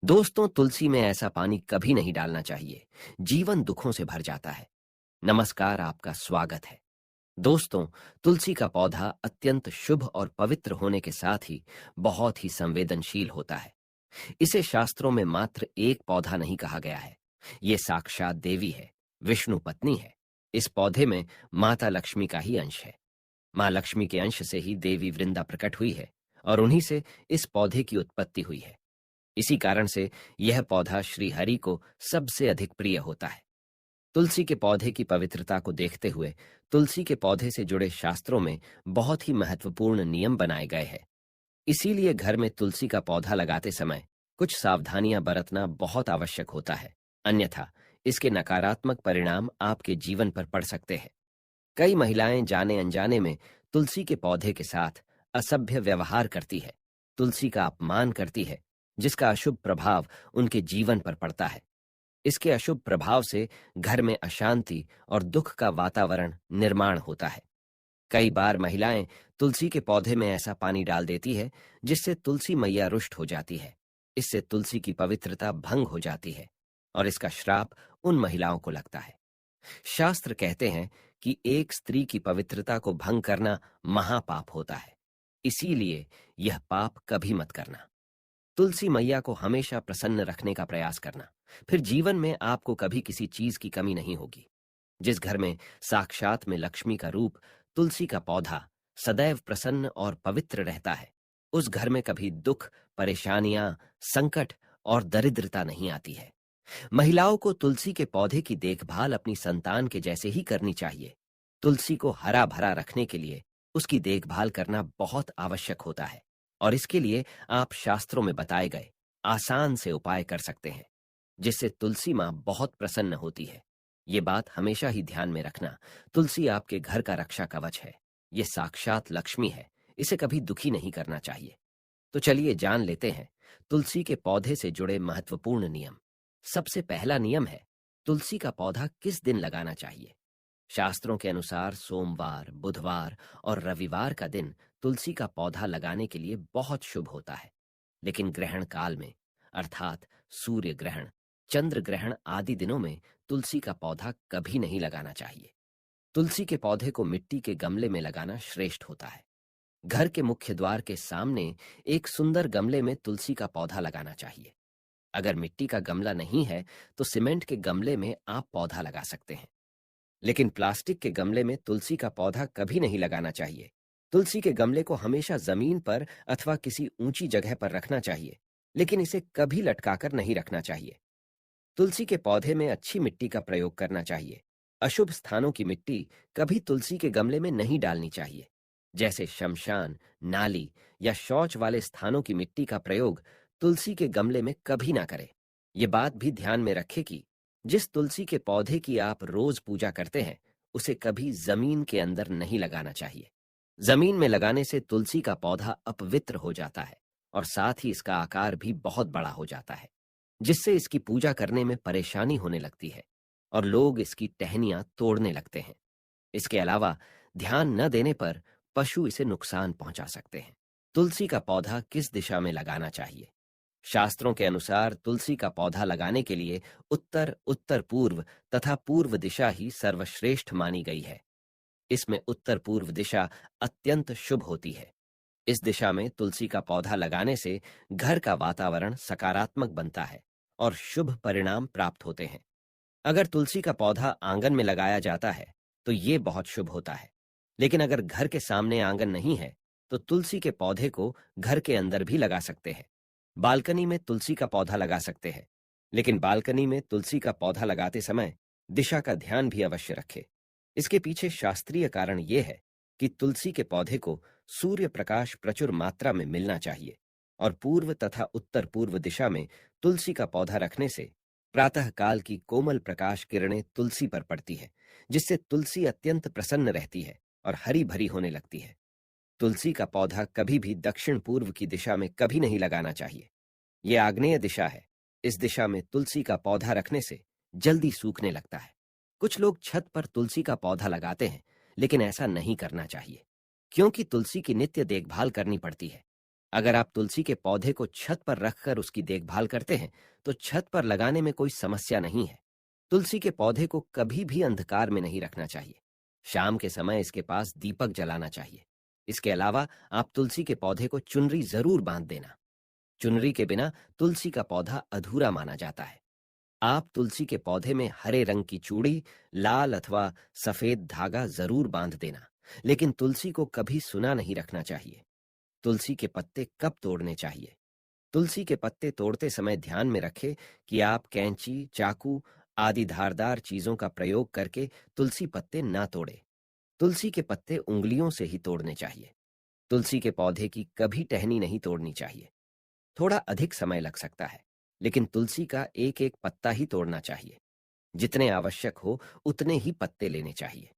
दोस्तों, तुलसी में ऐसा पानी कभी नहीं डालना चाहिए। जीवन दुखों से भर जाता है। नमस्कार, आपका स्वागत है। दोस्तों, तुलसी का पौधा अत्यंत शुभ और पवित्र होने के साथ ही बहुत ही संवेदनशील होता है। इसे शास्त्रों में मात्र एक पौधा नहीं कहा गया है। ये साक्षात देवी है, विष्णु पत्नी है। इस पौधे में माता लक्ष्मी का ही अंश है। माँ लक्ष्मी के अंश से ही देवी वृंदा प्रकट हुई है और उन्हीं से इस पौधे की उत्पत्ति हुई है। इसी कारण से यह पौधा श्री हरि को सबसे अधिक प्रिय होता है। तुलसी के पौधे की पवित्रता को देखते हुए तुलसी के पौधे से जुड़े शास्त्रों में बहुत ही महत्वपूर्ण नियम बनाए गए हैं। इसीलिए घर में तुलसी का पौधा लगाते समय कुछ सावधानियां बरतना बहुत आवश्यक होता है। अन्यथा इसके नकारात्मक परिणाम आपके जीवन पर पड़ सकते हैं। कई महिलाएं जाने अनजाने में तुलसी के पौधे के साथ असभ्य व्यवहार करती है, तुलसी का अपमान करती है, जिसका अशुभ प्रभाव उनके जीवन पर पड़ता है। इसके अशुभ प्रभाव से घर में अशांति और दुख का वातावरण निर्माण होता है। कई बार महिलाएं तुलसी के पौधे में ऐसा पानी डाल देती है जिससे तुलसी मैया रुष्ट हो जाती है। इससे तुलसी की पवित्रता भंग हो जाती है और इसका श्राप उन महिलाओं को लगता है। शास्त्र कहते हैं कि एक स्त्री की पवित्रता को भंग करना महापाप होता है। इसीलिए यह पाप कभी मत करना। तुलसी मैया को हमेशा प्रसन्न रखने का प्रयास करना, फिर जीवन में आपको कभी किसी चीज की कमी नहीं होगी। जिस घर में साक्षात में लक्ष्मी का रूप तुलसी का पौधा सदैव प्रसन्न और पवित्र रहता है, उस घर में कभी दुख, परेशानियां, संकट और दरिद्रता नहीं आती है। महिलाओं को तुलसी के पौधे की देखभाल अपनी संतान के जैसे ही करनी चाहिए। तुलसी को हरा भरा रखने के लिए उसकी देखभाल करना बहुत आवश्यक होता है और इसके लिए आप शास्त्रों में बताए गए आसान से उपाय कर सकते हैं, जिससे तुलसी माँ बहुत प्रसन्न होती है। ये बात हमेशा ही ध्यान में रखना। तुलसी आपके घर का रक्षा कवच है। ये साक्षात लक्ष्मी है। इसे कभी दुखी नहीं करना चाहिए। तो चलिए जान लेते हैं तुलसी के पौधे से जुड़े महत्वपूर्ण नियम। सबसे पहला नियम है तुलसी का पौधा किस दिन लगाना चाहिए। शास्त्रों के अनुसार सोमवार, बुधवार और रविवार का दिन तुलसी का पौधा लगाने के लिए बहुत शुभ होता है। लेकिन ग्रहण काल में, अर्थात सूर्य ग्रहण, चंद्र ग्रहण आदि दिनों में तुलसी का पौधा कभी नहीं लगाना चाहिए। तुलसी के पौधे को मिट्टी के गमले में लगाना श्रेष्ठ होता है। घर के मुख्य द्वार के सामने एक सुंदर गमले में तुलसी का पौधा लगाना चाहिए। अगर मिट्टी का गमला नहीं है तो सीमेंट के गमले में आप पौधा लगा सकते हैं, लेकिन प्लास्टिक के गमले में तुलसी का पौधा कभी नहीं लगाना चाहिए। तुलसी के गमले को हमेशा जमीन पर अथवा किसी ऊंची जगह पर रखना चाहिए, लेकिन इसे कभी लटकाकर नहीं रखना चाहिए। तुलसी के पौधे में अच्छी मिट्टी का प्रयोग करना चाहिए। अशुभ स्थानों की मिट्टी कभी तुलसी के गमले में नहीं डालनी चाहिए। जैसे शमशान, नाली या शौच वाले स्थानों की मिट्टी का प्रयोग तुलसी के गमले में कभी ना करें। ये बात भी ध्यान में रखें कि जिस तुलसी के पौधे की आप रोज पूजा करते हैं, उसे कभी जमीन के अंदर नहीं लगाना चाहिए। जमीन में लगाने से तुलसी का पौधा अपवित्र हो जाता है और साथ ही इसका आकार भी बहुत बड़ा हो जाता है, जिससे इसकी पूजा करने में परेशानी होने लगती है और लोग इसकी टहनियां तोड़ने लगते हैं। इसके अलावा ध्यान न देने पर पशु इसे नुकसान पहुंचा सकते हैं। तुलसी का पौधा किस दिशा में लगाना चाहिए। शास्त्रों के अनुसार तुलसी का पौधा लगाने के लिए उत्तर, उत्तर पूर्व तथा पूर्व दिशा ही सर्वश्रेष्ठ मानी गई है। इसमें उत्तर पूर्व दिशा अत्यंत शुभ होती है। इस दिशा में तुलसी का पौधा लगाने से घर का वातावरण सकारात्मक बनता है और शुभ परिणाम प्राप्त होते हैं। अगर तुलसी का पौधा आंगन में लगाया जाता है तो ये बहुत शुभ होता है, लेकिन अगर घर के सामने आंगन नहीं है तो तुलसी के पौधे को घर के अंदर भी लगा सकते हैं। बालकनी में तुलसी का पौधा लगा सकते हैं, लेकिन बालकनी में तुलसी का पौधा लगाते समय दिशा का ध्यान भी अवश्य रखें। इसके पीछे शास्त्रीय कारण ये है कि तुलसी के पौधे को सूर्य प्रकाश प्रचुर मात्रा में मिलना चाहिए और पूर्व तथा उत्तर पूर्व दिशा में तुलसी का पौधा रखने से प्रातः काल की कोमल प्रकाश किरणें तुलसी पर पड़ती है, जिससे तुलसी अत्यंत प्रसन्न रहती है और हरी भरी होने लगती है। तुलसी का पौधा कभी भी दक्षिण पूर्व की दिशा में कभी नहीं लगाना चाहिए। यह आग्नेय दिशा है। इस दिशा में तुलसी का पौधा रखने से जल्दी सूखने लगता है। कुछ लोग छत पर तुलसी का पौधा लगाते हैं, लेकिन ऐसा नहीं करना चाहिए, क्योंकि तुलसी की नित्य देखभाल करनी पड़ती है। अगर आप तुलसी के पौधे को छत पर रखकर उसकी देखभाल करते हैं, तो छत पर लगाने में कोई समस्या नहीं है। तुलसी के पौधे को कभी भी अंधकार में नहीं रखना चाहिए। शाम के समय इसके पास दीपक जलाना चाहिए। इसके अलावा आप तुलसी के पौधे को चुनरी जरूर बांध देना। चुनरी के बिना तुलसी का पौधा अधूरा माना जाता है। आप तुलसी के पौधे में हरे रंग की चूड़ी, लाल अथवा सफेद धागा जरूर बांध देना, लेकिन तुलसी को कभी सुना नहीं रखना चाहिए। तुलसी के पत्ते कब तोड़ने चाहिए? तुलसी के पत्ते तोड़ते समय ध्यान में रखें कि आप कैंची, चाकू आदि धारदार चीजों का प्रयोग करके तुलसी पत्ते ना तोड़ें। तुलसी के पत्ते उंगलियों से ही तोड़ने चाहिए। तुलसी के पौधे की कभी टहनी नहीं तोड़नी चाहिए। थोड़ा अधिक समय लग सकता है, लेकिन तुलसी का एक एक पत्ता ही तोड़ना चाहिए। जितने आवश्यक हो उतने ही पत्ते लेने चाहिए।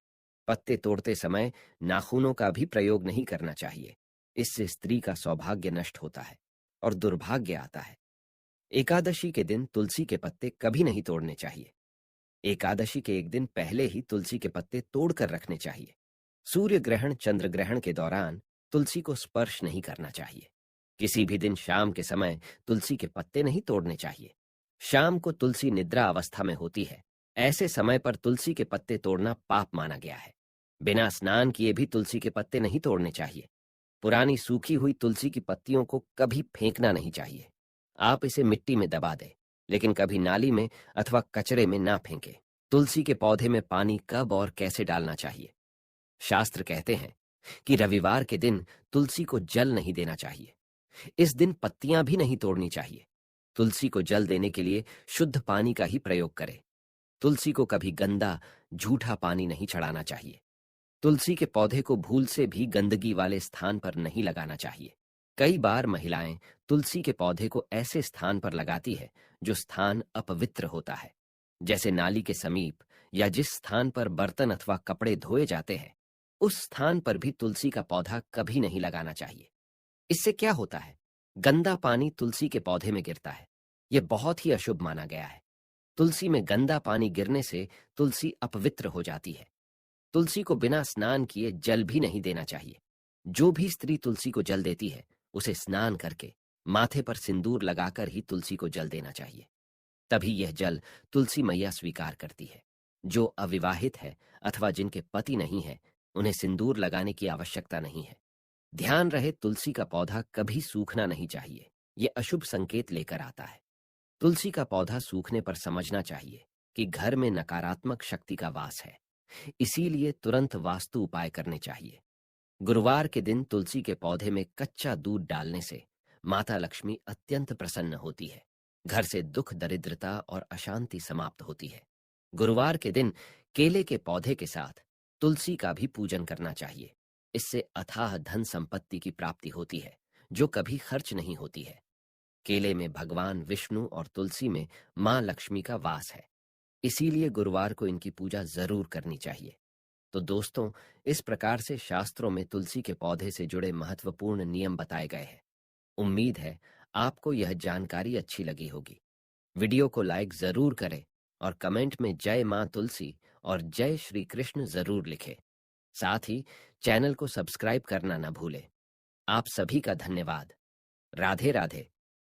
पत्ते तोड़ते समय नाखूनों का भी प्रयोग नहीं करना चाहिए। इससे स्त्री का सौभाग्य नष्ट होता है और दुर्भाग्य आता है। एकादशी के दिन तुलसी के पत्ते कभी नहीं तोड़ने चाहिए। एकादशी के एक दिन पहले ही तुलसी के पत्ते तोड़कर रखने चाहिए। सूर्य ग्रहण, चंद्र ग्रहण के दौरान तुलसी को स्पर्श नहीं करना चाहिए। किसी भी दिन शाम के समय तुलसी के पत्ते नहीं तोड़ने चाहिए। शाम को तुलसी निद्रा अवस्था में होती है। ऐसे समय पर तुलसी के पत्ते तोड़ना पाप माना गया है। बिना स्नान किए भी तुलसी के पत्ते नहीं तोड़ने चाहिए। पुरानी सूखी हुई तुलसी की पत्तियों को कभी फेंकना नहीं चाहिए। आप इसे मिट्टी में दबा दें, लेकिन कभी नाली में अथवा कचरे में ना फेंकें। तुलसी के पौधे में पानी कब और कैसे डालना चाहिए? शास्त्र कहते हैं कि रविवार के दिन तुलसी को जल नहीं देना चाहिए। इस दिन पत्तियां भी नहीं तोड़नी चाहिए। तुलसी को जल देने के लिए शुद्ध पानी का ही प्रयोग करें। तुलसी को कभी गंदा, झूठा पानी नहीं चढ़ाना चाहिए। तुलसी के पौधे को भूल से भी गंदगी वाले स्थान पर नहीं लगाना चाहिए। कई बार महिलाएं तुलसी के पौधे को ऐसे स्थान पर लगाती है जो स्थान अपवित्र होता है, जैसे नाली के समीप या जिस स्थान पर बर्तन अथवा कपड़े धोए जाते हैं। उस स्थान पर भी तुलसी का पौधा कभी नहीं लगाना चाहिए। इससे क्या होता है? गंदा पानी तुलसी के पौधे में गिरता है। यह बहुत ही अशुभ माना गया है। तुलसी में गंदा पानी गिरने से तुलसी अपवित्र हो जाती है। तुलसी को बिना स्नान किए जल भी नहीं देना चाहिए। जो भी स्त्री तुलसी को जल देती है, उसे स्नान करके माथे पर सिंदूर लगाकर ही तुलसी को जल देना चाहिए। तभी यह जल तुलसी मैया स्वीकार करती है। जो अविवाहित है अथवा जिनके पति नहीं है, उन्हें सिंदूर लगाने की आवश्यकता नहीं है। ध्यान रहे, तुलसी का पौधा कभी सूखना नहीं चाहिए। यह अशुभ संकेत लेकर आता है। तुलसी का पौधा सूखने पर समझना चाहिए कि घर में नकारात्मक शक्ति का वास है। इसीलिए तुरंत वास्तु उपाय करने चाहिए। गुरुवार के दिन तुलसी के पौधे में कच्चा दूध डालने से माता लक्ष्मी अत्यंत प्रसन्न होती है। घर से दुख, दरिद्रता और अशांति समाप्त होती है। गुरुवार के दिन केले के पौधे के साथ तुलसी का भी पूजन करना चाहिए। इससे अथाह धन संपत्ति की प्राप्ति होती है, जो कभी खर्च नहीं होती है। केले में भगवान विष्णु और तुलसी में मां लक्ष्मी का वास है। इसीलिए गुरुवार को इनकी पूजा जरूर करनी चाहिए। तो दोस्तों, इस प्रकार से शास्त्रों में तुलसी के पौधे से जुड़े महत्वपूर्ण नियम बताए गए हैं। उम्मीद है आपको यह जानकारी अच्छी लगी होगी। वीडियो को लाइक जरूर करें और कमेंट में जय मां तुलसी और जय श्री कृष्ण जरूर लिखें। साथ ही चैनल को सब्सक्राइब करना न भूलें। आप सभी का धन्यवाद। राधे राधे।